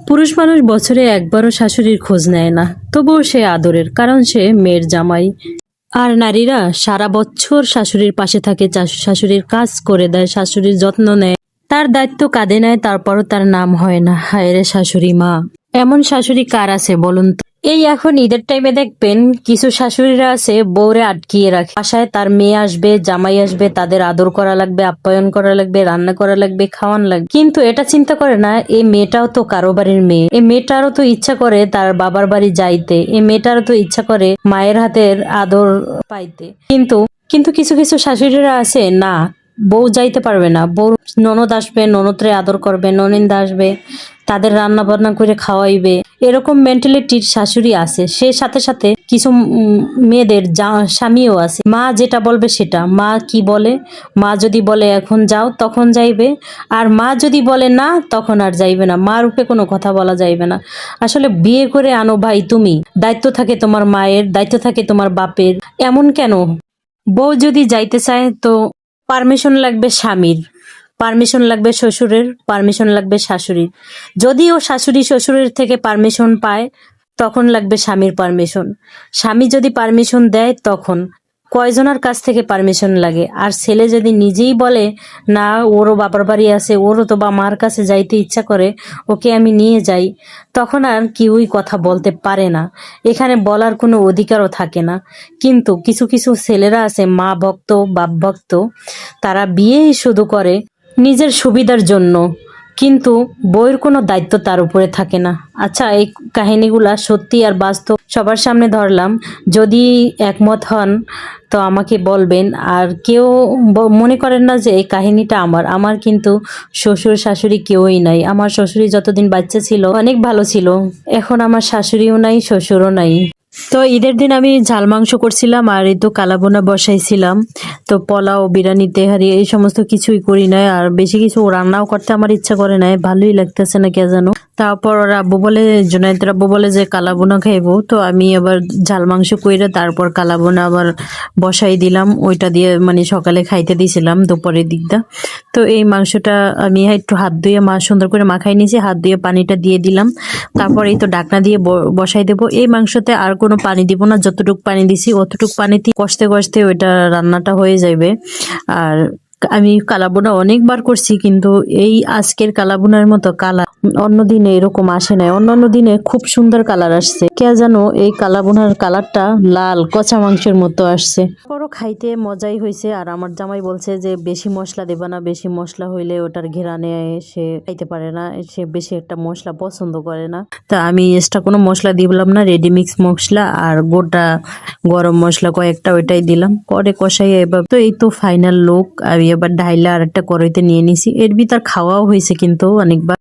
পুরুষ মানুষ বছরে একবারও শাশুড়ির খোঁজ নেয় না, তবুও সে আদরের, কারণ সে মেয়ের জামাই। আর নারীরা সারা বছর শাশুড়ির পাশে থাকে, শাশুড়ির কাজ করে দেয়, শাশুড়ির যত্ন নেয়, তার দায়িত্ব কাঁধে নেয়, তারপরও তার নাম হয় না। হায় রে শাশুড়ি মা! এমন শাশুড়ি কার আছে বলুন তো? এই এখন ঈদের টাইমে দেখবেন কিছু শাশুড়িরা আছে বউরে আটকিয়ে রাখে, বাসায় তার মেয়ে আসবে, জামাই আসবে, তাদের আদর করা লাগবে, আপ্যায়ন করা লাগবে, রান্না করা লাগবে, খাওয়ান লাগবে, কিন্তু এটা চিন্তা করে না এই মেয়েটাও তো কারো বাড়ির মেয়ে। এই মেয়েটারও তো ইচ্ছা করে তার বাবার বাড়ি যাইতে, এই মেয়েটারও তো ইচ্ছা করে মায়ের হাতের আদর পাইতে। কিন্তু কিন্তু কিছু কিছু শাশুড়িরা আছে না, বউ যাইতে পারবে না, বউ ননদ আসবে, ননদরে আদর করবে, ননিন্দা আসবে, তাদের রান্না বান্না করে খাওয়াইবে, এরকম মেন্টালিটির শাশুড়ি আছে। সে সাথে সাথে কিছু মেয়েদের স্বামীও আছে, মা যেটা বলবে সেটা। মা কি বলে, মা যদি বলে এখন যাও তখন যাইবে, আর মা যদি বলে না তখন আর যাইবে না, মার রূপে কোনো কথা বলা যাইবে না। আসলে বিয়ে করে আনো ভাই তুমি, দায়িত্ব থাকে তোমার মায়ের, দায়িত্ব থাকে তোমার বাপের, এমন কেন? বউ যদি যাইতে চায় তো পারমিশন লাগবে স্বামীর, পারমিশন লাগবে শ্বশুরের, পারমিশন লাগবে শাশুড়ির। যদিও শাশুড়ি শ্বশুরের থেকে পারমিশন পায় তখন লাগবে স্বামীর পারমিশন। স্বামী যদি পারমিশন দেয় তখন কয়জনের কাছ থেকে পারমিশন লাগে। আর ছেলে যদি নিজেই বলে না, ওরও বাবার বাড়ি আছে, ওরও তো বা মার কাছে যাইতে ইচ্ছা করে, ওকে আমি নিয়ে যাই, তখন আর কেউই কথা বলতে পারে না, এখানে বলার কোনো অধিকারও থাকে না। কিন্তু কিছু কিছু ছেলেরা আছে মা ভক্ত, বাপ ভক্ত, তারা বিয়েই শুধু করে নিজের সুবিধার জন্য, কিন্তু বইয়ের কোনো দায়িত্ব তার উপরে থাকে না। আচ্ছা, এই কাহিনীগুলা সত্যি আর বাস্তব সবার সামনে ধরলাম, যদি একমত হন তো আমাকে বলবেন। আর কেউ মনে করেন না যে এই কাহিনীটা আমার, আমার কিন্তু শ্বশুর শাশুড়ি কেউই নাই। আমার শ্বশুরি যতদিন বাচ্চা ছিল অনেক ভালো ছিল, এখন আমার শাশুড়িও নাই, শ্বশুরও নাই। তো ঈদের দিন আমি ঝাল মাংস করছিলাম, আর এই তো কালাবোনা বসাইছিলাম। তো পোলাও, বিরিয়ানি, তেহারি এই সমস্ত কিছুই করি নাই, আর বেশি কিছু রান্নাও করতে আমার ইচ্ছা করে নাই, ভালোই লাগতেছে না কে জানো। তারপর ওর আব্বু বলে, জুনাইদের আব্বু বলে যে কালাবোনা খাইবো, তো আমি আবার ঝাল মাংস কইরা তারপর কালাবোনা আবার বসাই দিলাম, ওইটা দিয়ে মানে সকালে খাইতে দিয়েছিলাম দুপুরের দিকটা। তো এই মাংসটা আমি একটু হাত ধুয়ে সুন্দর করে মাখাই নিয়েছি, হাত দিয়ে পানিটা দিয়ে দিলাম। তারপর এই তো ডাকনা দিয়ে বসাই দেবো। এই মাংসতে আর কোনো পানি দিব না, যতটুকু পানি দিছি অতটুকু পানিতে কষতে কষতে ওইটা রান্নাটা হয়ে যাবে। আর আমি কালাবোনা অনেকবার করছি, কিন্তু এই আজকের কালাবোনার মতো কালার অন্য দিনে এরকম আসে নাই। অন্যান্য দিনে খুব সুন্দর কালার আসছে, কে জানো এই কালাবোনার কালারটা লাল কচা মাংসের মতো আসছে। পরও খাইতে মজাই হয়েছে। আর আমার জামাই বলছে যে বেশি মশলা দেবা না, বেশি মশলা হইলে ওটার ঘেরানে সে খাইতে পারে না, সে বেশি একটা মশলা পছন্দ করে না। তা আমি এক্সট্রা কোনো মশলা দিলাম না, রেডি মিক্স মশলা আর গোটা গরম মশলা কয়েকটা ওইটাই দিলাম। পরে কষাই এবার তো এই তো ফাইনাল লুক। আমি এবার ঢাইলা আর একটা কড়াইতে নিয়ে নিছি, এর ভিতর খাওয়াও হয়েছে কিন্তু অনেকবার।